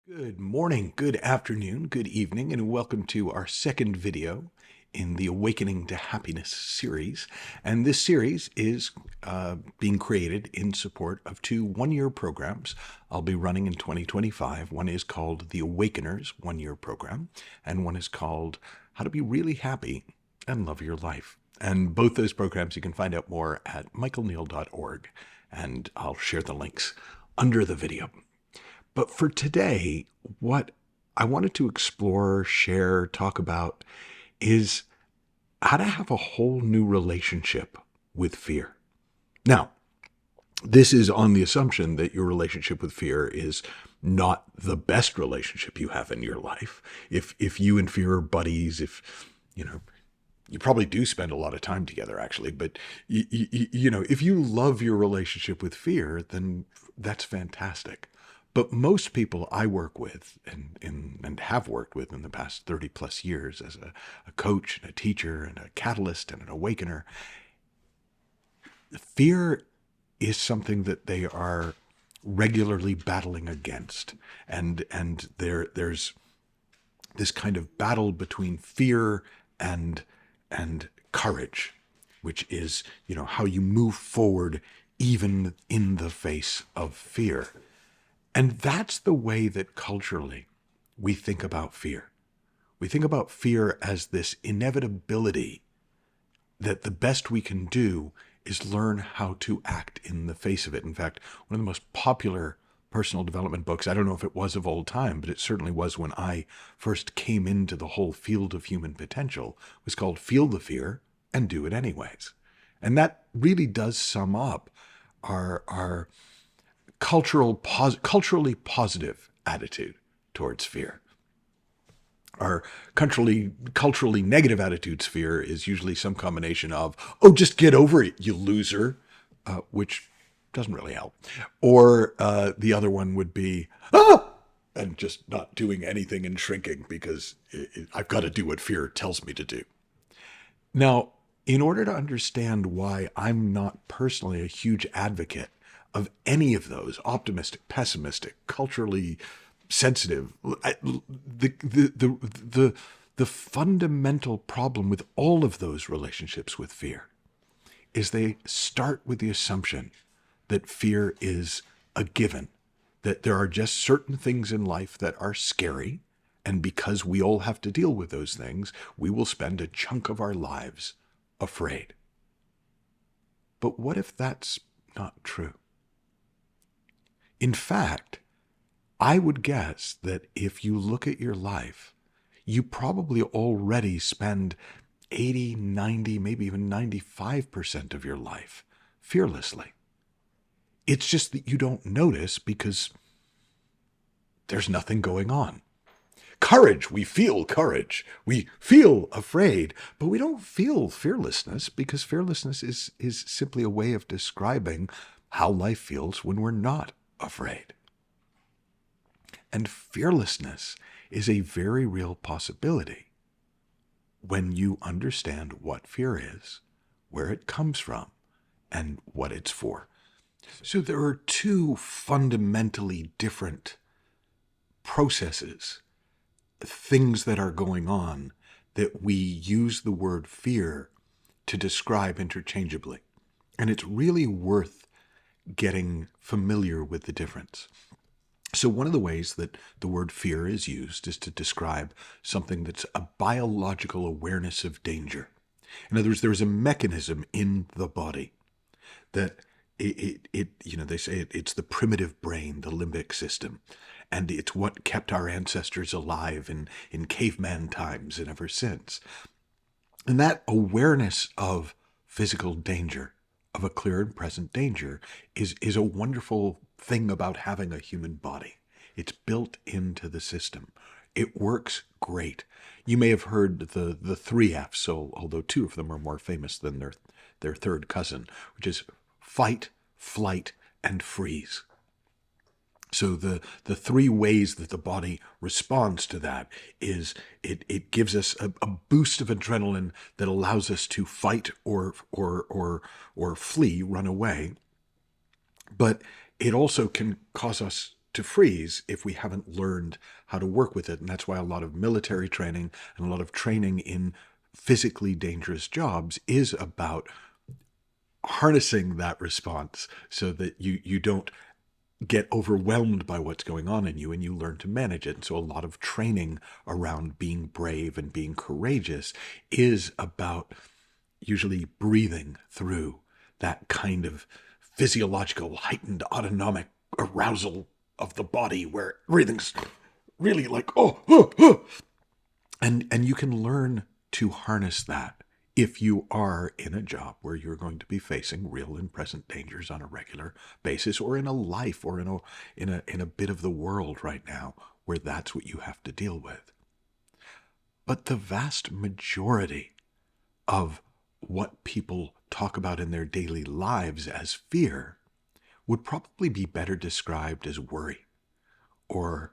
Good morning, good afternoon, good evening, and welcome to our second video in the Awakening to Happiness series. And this series is being created in support of two one-year programs I'll be running in 2025. One is called the Awakeners one-year program, and one is called How to Be Really Happy and Love Your Life. And both those programs you can find out more at michaelneal.org, and I'll share the links under the video. But for today, what I wanted to explore, share, talk about is how to have a whole new relationship with fear. Now, this is on the assumption that your relationship with fear is not the best relationship you have in your life. If you and fear are buddies, if you probably do spend a lot of time together, actually. But if you love your relationship with fear, then that's fantastic. But most people I work with and have worked with in the past 30 plus years as a coach and a teacher and a catalyst and an awakener, fear is something that they are regularly battling against. And there's this kind of battle between fear and courage, which is, how you move forward even in the face of fear. And that's the way that culturally we think about fear. We think about fear as this inevitability that the best we can do is learn how to act in the face of it. In fact, one of the most popular personal development books, I don't know if it was of old time, but it certainly was when I first came into the whole field of human potential, was called Feel the Fear and Do It Anyways. And that really does sum up our culturally positive attitude towards fear. Our culturally negative attitude to fear is usually some combination of, oh, just get over it, you loser, which doesn't really help. Or the other one would be, and just not doing anything and shrinking because I've got to do what fear tells me to do. Now, in order to understand why I'm not personally a huge advocate of any of those, optimistic, pessimistic, culturally sensitive, the fundamental problem with all of those relationships with fear is they start with the assumption that fear is a given, that there are just certain things in life that are scary, and because we all have to deal with those things, we will spend a chunk of our lives afraid. But what if that's not true? In fact, I would guess that if you look at your life, you probably already spend 80, 90, maybe even 95% of your life fearlessly. It's just that you don't notice because there's nothing going on. Courage, we feel courage. We feel afraid, but we don't feel fearlessness because fearlessness is simply a way of describing how life feels when we're not afraid. And fearlessness is a very real possibility when you understand what fear is, where it comes from, and what it's for. So there are two fundamentally different processes, things that are going on that we use the word fear to describe interchangeably. And it's really worth getting familiar with the difference. So one of the ways that the word fear is used is to describe something that's a biological awareness of danger. In other words, there is a mechanism in the body that they say it's the primitive brain, the limbic system, and it's what kept our ancestors alive in caveman times and ever since. And that awareness of physical danger, of a clear and present danger, is a wonderful thing about having a human body. It's built into the system. It works great. You may have heard the three F's, so although two of them are more famous than their third cousin, which is fight, flight, and freeze. So the three ways that the body responds to that is it gives us a boost of adrenaline that allows us to fight or flee, run away. But it also can cause us to freeze if we haven't learned how to work with it. And that's why a lot of military training and a lot of training in physically dangerous jobs is about harnessing that response so that you don't get overwhelmed by what's going on in you and you learn to manage it. And so a lot of training around being brave and being courageous is about usually breathing through that kind of physiological heightened autonomic arousal of the body where everything's really like, and you can learn to harness that if you are in a job where you're going to be facing real and present dangers on a regular basis, or in a life, or in a bit of the world right now where that's what you have to deal with. But the vast majority of what people talk about in their daily lives as fear would probably be better described as worry or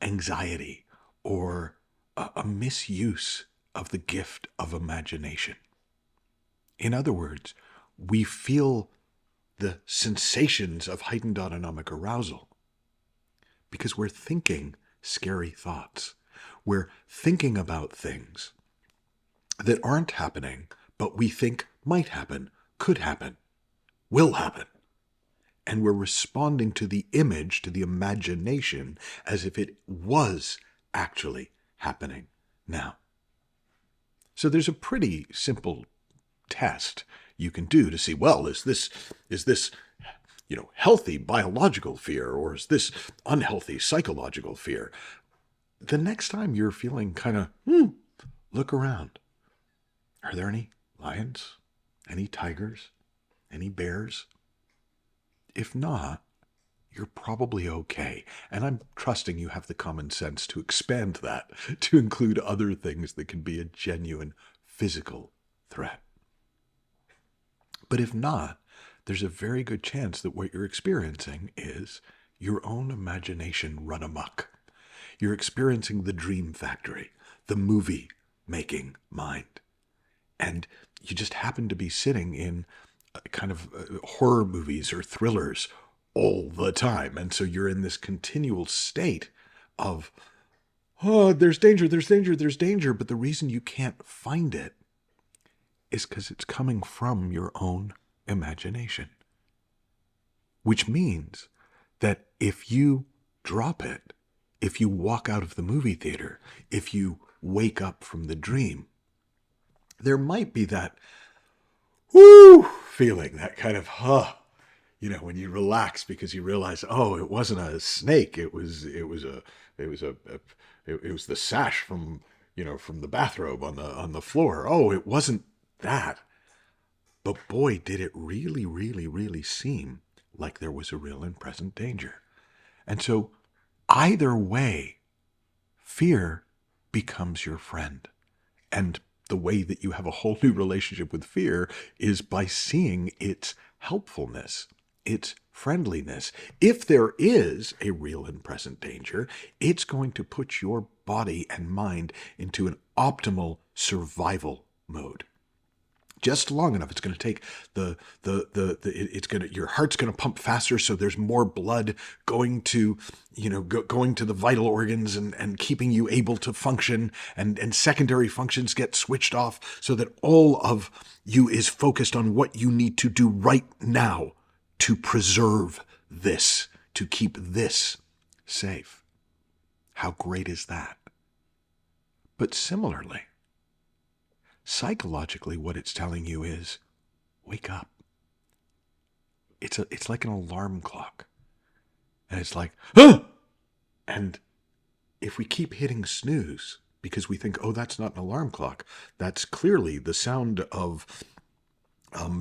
anxiety or a misuse of the gift of imagination. In other words, we feel the sensations of heightened autonomic arousal because we're thinking scary thoughts. We're thinking about things that aren't happening, but we think might happen, could happen, will happen. And we're responding to the image, to the imagination, as if it was actually happening now. So there's a pretty simple test you can do to see, well, is this healthy biological fear, or is this unhealthy psychological fear? The next time you're feeling kind of, look around. Are there any lions? Any tigers? Any bears? If not, you're probably okay. And I'm trusting you have the common sense to expand that to include other things that can be a genuine physical threat. But if not, there's a very good chance that what you're experiencing is your own imagination run amok. You're experiencing the dream factory, the movie-making mind. And you just happen to be sitting in kind of horror movies or thrillers all the time. And so you're in this continual state of, there's danger, there's danger, there's danger. But the reason you can't find it is because it's coming from your own imagination. Which means that if you drop it, if you walk out of the movie theater, if you wake up from the dream, there might be that feeling, that kind of, when you relax because you realize, it wasn't a snake, it was the sash from the bathrobe on the floor. It wasn't that. But boy, did it really, really, really seem like there was a real and present danger. And so either way, fear becomes your friend. And the way that you have a whole new relationship with fear is by seeing its helpfulness, its friendliness. If there is a real and present danger, it's going to put your body and mind into an optimal survival mode. Just long enough. It's going to take your heart's going to pump faster, so there's more blood going to, going to the vital organs and keeping you able to function, and secondary functions get switched off so that all of you is focused on what you need to do right now to preserve this, to keep this safe. How great is that? But similarly, psychologically, what it's telling you is, wake up. It's like an alarm clock. And it's like, And if we keep hitting snooze because we think, that's not an alarm clock, that's clearly the sound of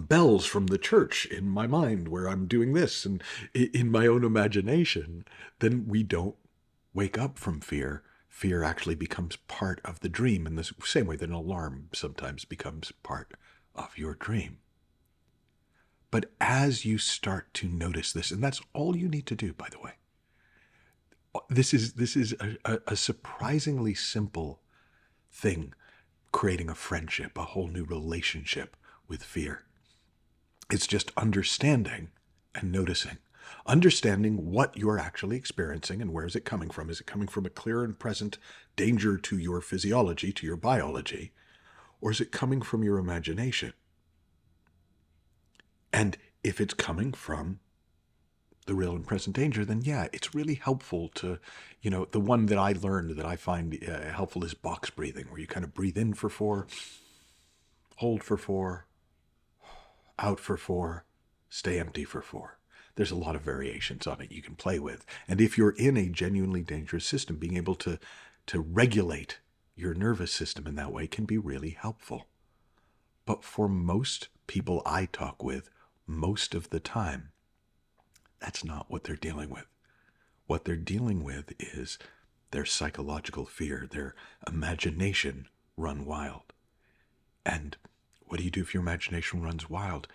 bells from the church in my mind where I'm doing this and in my own imagination, then we don't wake up from fear. Fear actually becomes part of the dream in the same way that an alarm sometimes becomes part of your dream. But as you start to notice this, and that's all you need to do, by the way, this is a surprisingly simple thing, creating a friendship, a whole new relationship with fear. It's just understanding and noticing. Understanding what you're actually experiencing and where is it coming from. Is it coming from a clear and present danger to your physiology, to your biology, or is it coming from your imagination? And if it's coming from the real and present danger, then yeah, it's really helpful to, the one that I learned that I find helpful is box breathing, where you kind of breathe in for 4, hold for 4, out for 4, stay empty for 4. There's a lot of variations on it you can play with. And if you're in a genuinely dangerous system, being able to regulate your nervous system in that way can be really helpful. But for most people I talk with, most of the time, that's not what they're dealing with. What they're dealing with is their psychological fear, their imagination run wild. And what do you do if your imagination runs wild?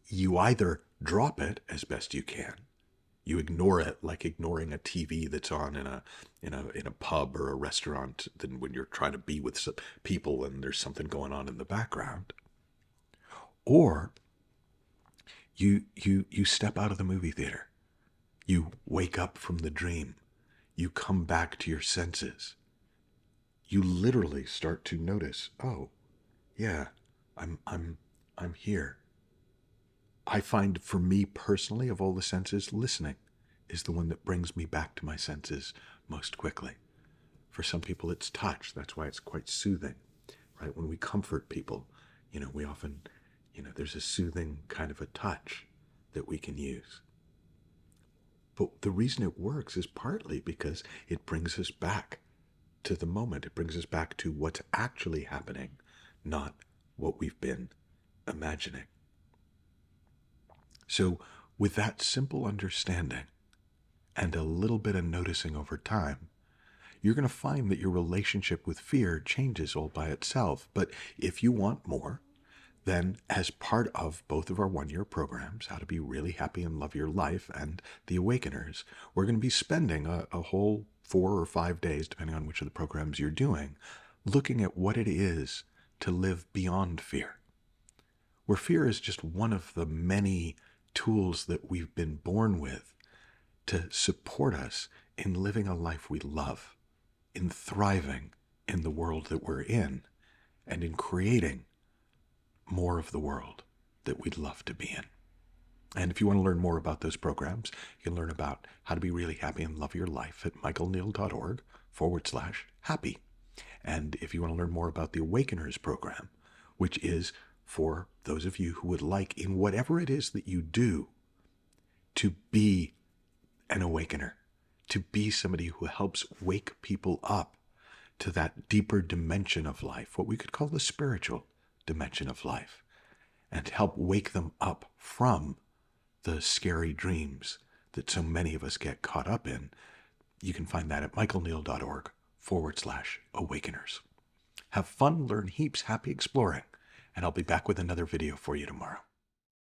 You either drop it as best you can. You ignore it, like ignoring a TV that's on in a pub or a restaurant, than when you're trying to be with some people and there's something going on in the background. Or you step out of the movie theater. You wake up from the dream. You come back to your senses. You literally start to notice, oh, yeah, I'm here. I find, for me personally, of all the senses, listening is the one that brings me back to my senses most quickly. For some people, it's touch. That's why it's quite soothing, right? When we comfort people, we often, there's a soothing kind of a touch that we can use. But the reason it works is partly because it brings us back to the moment. It brings us back to what's actually happening, not what we've been imagining. So with that simple understanding and a little bit of noticing over time, you're going to find that your relationship with fear changes all by itself. But if you want more, then as part of both of our one-year programs, How to Be Really Happy and Love Your Life and The Awakeners, we're going to be spending a whole 4 or 5 days, depending on which of the programs you're doing, looking at what it is to live beyond fear. Where fear is just one of the many tools that we've been born with to support us in living a life we love, in thriving in the world that we're in, and in creating more of the world that we'd love to be in. And if you want to learn more about those programs, you can learn about How to Be Really Happy and Love Your Life at michaelneill.org/happy. And if you want to learn more about the Awakeners program, which is for those of you who would like, in whatever it is that you do, to be an awakener, to be somebody who helps wake people up to that deeper dimension of life, what we could call the spiritual dimension of life, and help wake them up from the scary dreams that so many of us get caught up in. You can find that at michaelneill.org/awakeners. Have fun, learn heaps, happy exploring, and I'll be back with another video for you tomorrow.